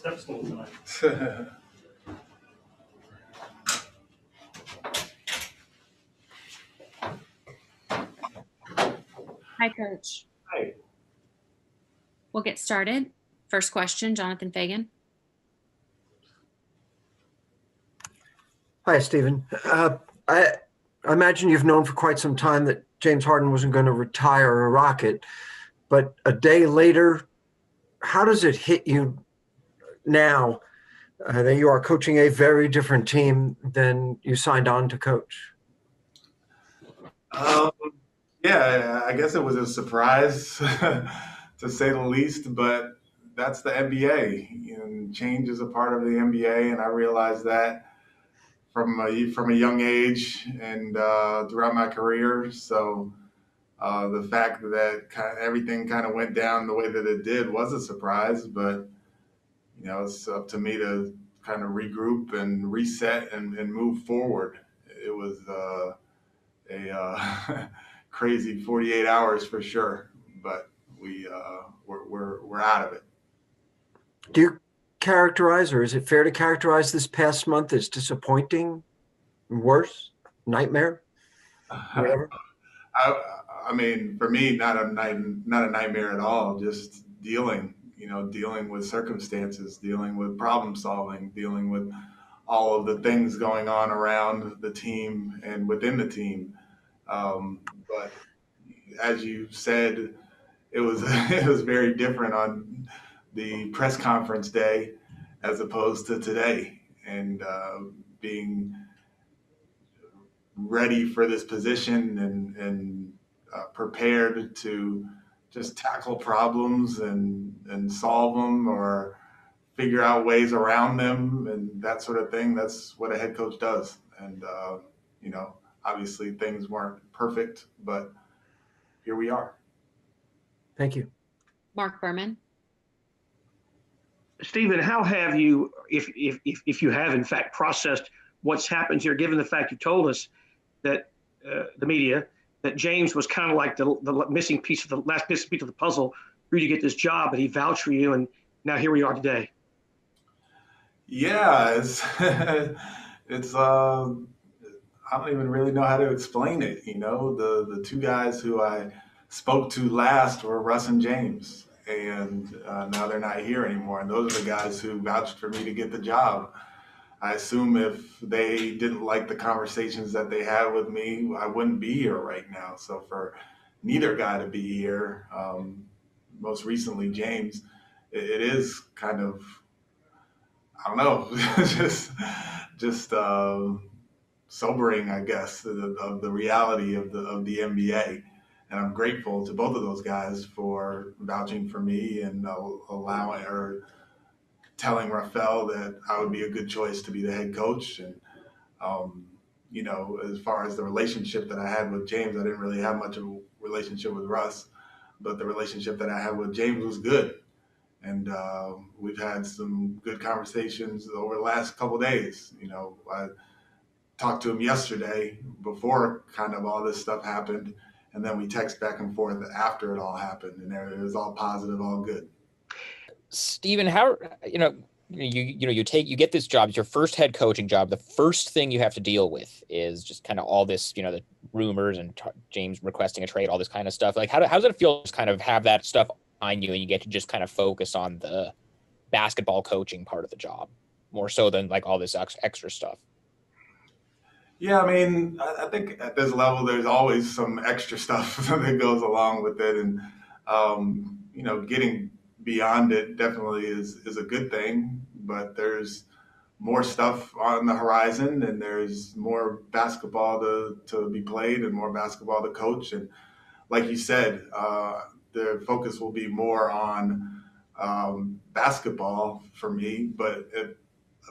step stool tonight. Hi, Coach. Hi. We'll get started. First question, Jonathan Fagan. Hi, Stephen. I imagine you've known for quite some time that James Harden wasn't going to retire a Rocket, but a day later, how does it hit you now that you are coaching a very different team than you signed on to coach? Yeah, I guess it was a surprise to say the least, but that's the NBA, and change is a part of the NBA, and I realized that from a young age and throughout my career. So the fact that everything kind of went down the way that it did was a surprise, but it's up to me to kind of regroup and reset and move forward. It was a crazy 48 hours for sure, but we're out of it. Do you characterize, or is it fair to characterize this past month as disappointing, worse, nightmare, whatever? I mean, for me, not a nightmare at all. Just dealing with circumstances, dealing with problem solving, dealing with all of the things going on around the team and within the team. But as you said, it was it was very different on the press conference day as opposed to today, and being ready for this position and prepared to just tackle problems and solve them or figure out ways around them and that sort of thing. That's what a head coach does. And, obviously things weren't perfect, but here we are. Thank you. Mark Berman. Stephen, how have you, if you have in fact processed what's happened here, given the fact you told us that the media, that James was kind of like the missing piece of the last missing piece of the puzzle for you to get this job, but he vouched for you, and now here we are today. Yeah, it's I don't even really know how to explain it. The two guys who I spoke to last were Russ and James, and now they're not here anymore. And those are the guys who vouched for me to get the job. I assume if they didn't like the conversations that they had with me, I wouldn't be here right now. So for neither guy to be here, most recently James, it is kind of, I don't know, just sobering, I guess, of the reality of the NBA. And I'm grateful to both of those guys for vouching for me and allowing or telling Rafael that I would be a good choice to be the head coach. And as far as the relationship that I had with James, I didn't really have much of a relationship with Russ, but the relationship that I had with James was good. And we've had some good conversations over the last couple of days. I talked to him yesterday before kind of all this stuff happened, and then we text back and forth after it all happened, and it was all positive, all good. Stephen, how you get this job, it's your first head coaching job. The first thing you have to deal with is just kind of all this, the rumors and James requesting a trade, all this kind of stuff. Like, how does it feel to kind of have that stuff on you and you get to just kind of focus on the basketball coaching part of the job more so than like all this extra stuff? Yeah, I mean, I think at this level, there's always some extra stuff that goes along with it. And, getting beyond it definitely is a good thing. But there's more stuff on the horizon, and there's more basketball to be played and more basketball to coach. And like you said, the focus will be more on basketball for me, but it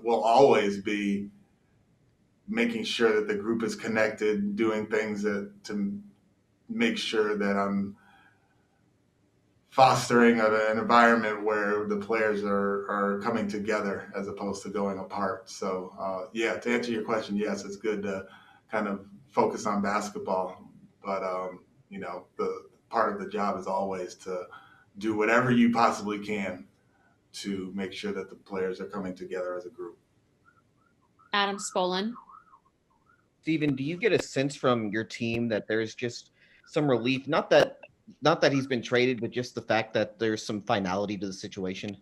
will always be making sure that the group is connected, doing things to make sure that I'm fostering an environment where the players are coming together as opposed to going apart. So, to answer your question, yes, it's good to kind of focus on basketball, but, the part of the job is always to do whatever you possibly can to make sure that the players are coming together as a group. Adam Spolin. Steven, do you get a sense from your team that there's just some relief? Not that he's been traded, but just the fact that there's some finality to the situation?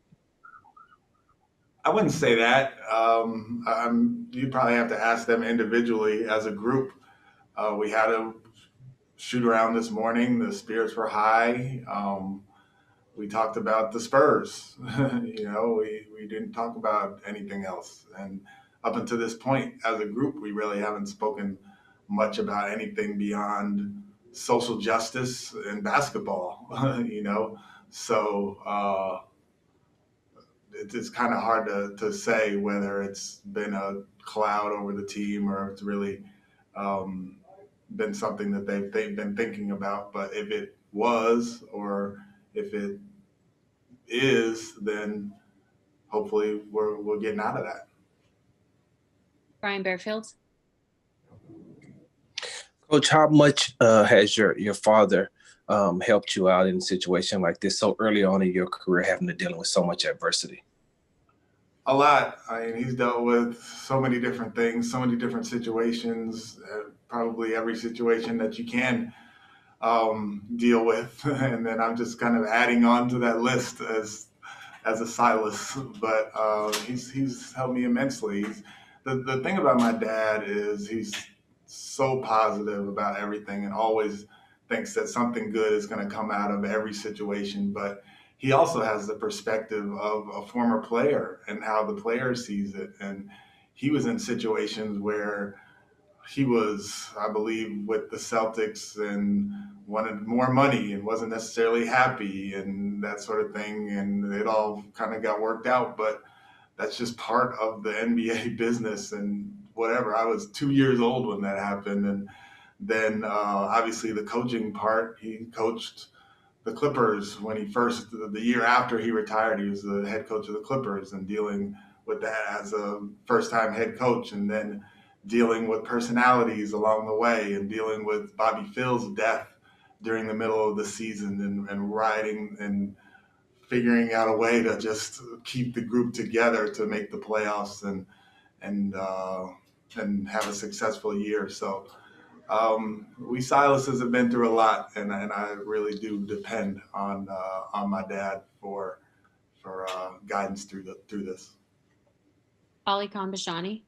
I wouldn't say that. You'd probably have to ask them individually. As a group, we had a shoot around this morning. The spirits were high. We talked about the Spurs. We didn't talk about anything else. And up until this point, as a group, we really haven't spoken much about anything beyond social justice and basketball. So it's kind of hard to say whether it's been a cloud over the team or it's really been something that they've been thinking about. But if it was, or if it is, then hopefully we're getting out of that. Brian Bearfield. Coach, how much has your father helped you out in a situation like this so early on in your career, having to deal with so much adversity? A lot. I mean, he's dealt with so many different things, so many different situations, probably every situation that you can deal with. And then I'm just kind of adding on to that list as a Silas. But he's helped me immensely. The thing about my dad is he's so positive about everything and always thinks that something good is going to come out of every situation. But he also has the perspective of a former player and how the player sees it. And he was in situations where he was, I believe, with the Celtics and wanted more money and wasn't necessarily happy and that sort of thing. And it all kind of got worked out. But that's just part of the NBA business and whatever. I was 2 years old when that happened. And then obviously the coaching part, he coached the Clippers when the year after he retired, he was the head coach of the Clippers, and dealing with that as a first-time head coach, and then dealing with personalities along the way, and dealing with Bobby Phil's death during the middle of the season, and riding and figuring out a way to just keep the group together to make the playoffs and have a successful year. So we Silases have been through a lot, and I really do depend on my dad for guidance through this. Ali Khanbashani.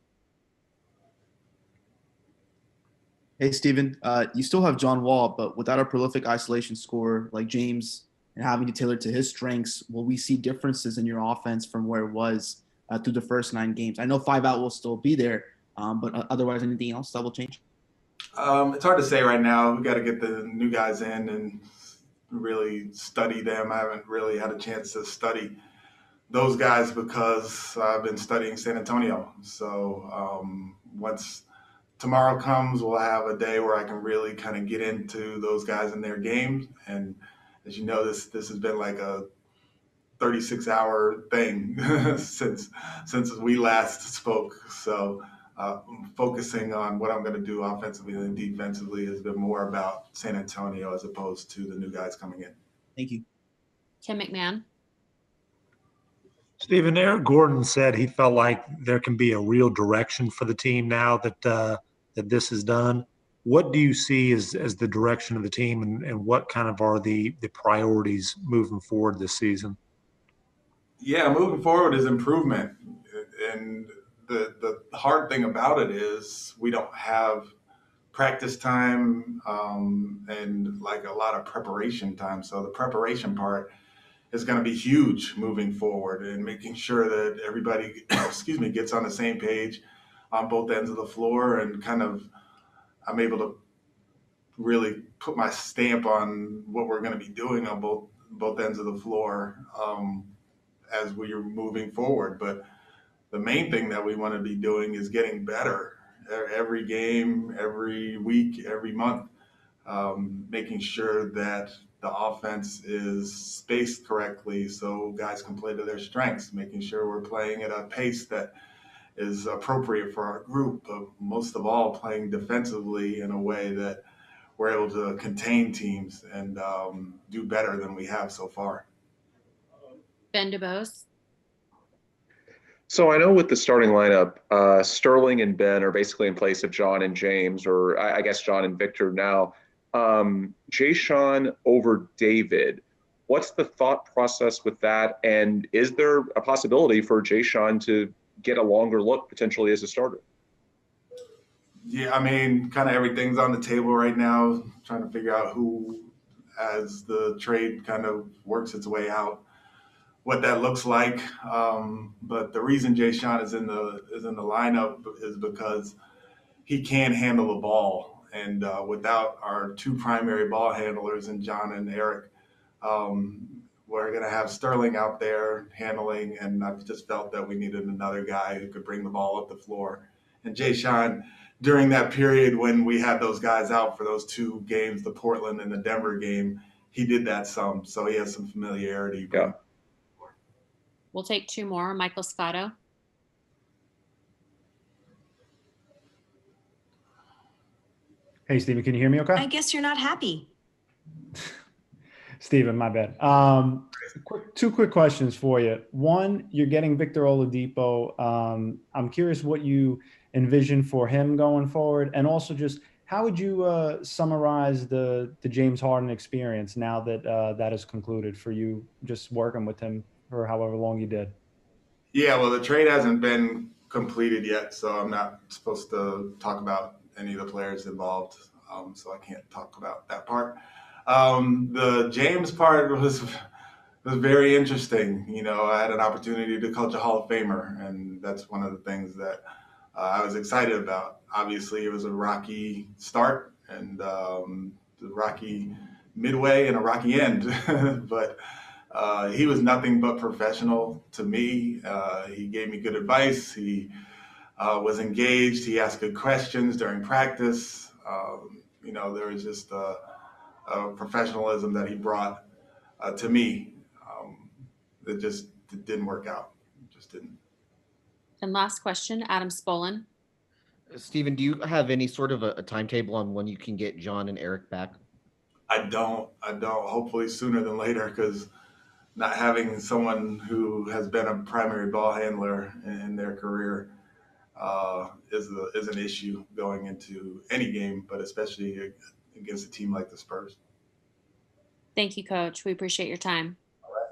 Hey, Steven, you still have John Wall, but without a prolific isolation scorer like James and having to tailor to his strengths, will we see differences in your offense from where it was through the first 9 games? I know 5 out will still be there, but otherwise, anything else that will change? It's hard to say right now. We got to get the new guys in and really study them. I haven't really had a chance to study those guys because I've been studying San Antonio. So once tomorrow comes, we'll have a day where I can really kind of get into those guys and their games. And as you know, this has been like a 36-hour thing since we last spoke. So focusing on what I'm going to do offensively and defensively has been more about San Antonio as opposed to the new guys coming in. Thank you. Tim McMahon. Stephen, Eric Gordon said he felt like there can be a real direction for the team now that this is done. What do you see as the direction of the team, and what kind of are the priorities moving forward this season? Yeah, moving forward is improvement. And the hard thing about it is we don't have practice time and like a lot of preparation time. So the preparation part is going to be huge moving forward, and making sure that everybody, gets on the same page on both ends of the floor, and kind of I'm able to really put my stamp on what we're going to be doing on both ends of the floor as we are moving forward. But the main thing that we want to be doing is getting better every game, every week, every month, making sure that the offense is spaced correctly so guys can play to their strengths, making sure we're playing at a pace that is appropriate for our group, but most of all playing defensively in a way that we're able to contain teams and do better than we have so far. Ben DuBose. So I know with the starting lineup, Sterling and Ben are basically in place of John and James, or I guess John and Victor now. Jay Sean over David. What's the thought process with that? And is there a possibility for Jay Sean to get a longer look potentially as a starter? Yeah, I mean, kind of everything's on the table right now, trying to figure out who, as the trade kind of works its way out, what that looks like. But the reason Jay Sean is in the lineup is because he can handle the ball, and without our two primary ball handlers in John and Eric, we're going to have Sterling out there handling, and I just felt that we needed another guy who could bring the ball up the floor. And Jay Sean, during that period when we had those guys out for those two games, the Portland and the Denver game, he did that some, so he has some familiarity. Yeah. We'll take two more. Michael Scotto. Hey, Stephen, can you hear me okay? I guess you're not happy. Stephen, my bad. Two quick questions for you. One, you're getting Victor Oladipo. I'm curious what you envision for him going forward. And also just how would you summarize the James Harden experience now that that is concluded for you, just working with him for however long you did? Yeah, well, the trade hasn't been completed yet, so I'm not supposed to talk about any of the players involved, so I can't talk about that part. The James part was very interesting. You know, I had an opportunity to coach a Hall of Famer, and that's one of the things that I was excited about. Obviously, it was a rocky start and the rocky midway and a rocky end, but he was nothing but professional to me. He gave me good advice. He was engaged. He asked good questions during practice. You know, there was just a professionalism that he brought to me that just didn't work out. Just didn't. And last question, Adam Spolin. Stephen, do you have any sort of a timetable on when you can get John and Eric back? I don't. Hopefully sooner than later, because not having someone who has been a primary ball handler in their career is an issue going into any game, but especially against a team like the Spurs. Thank you, Coach. We appreciate your time. All right.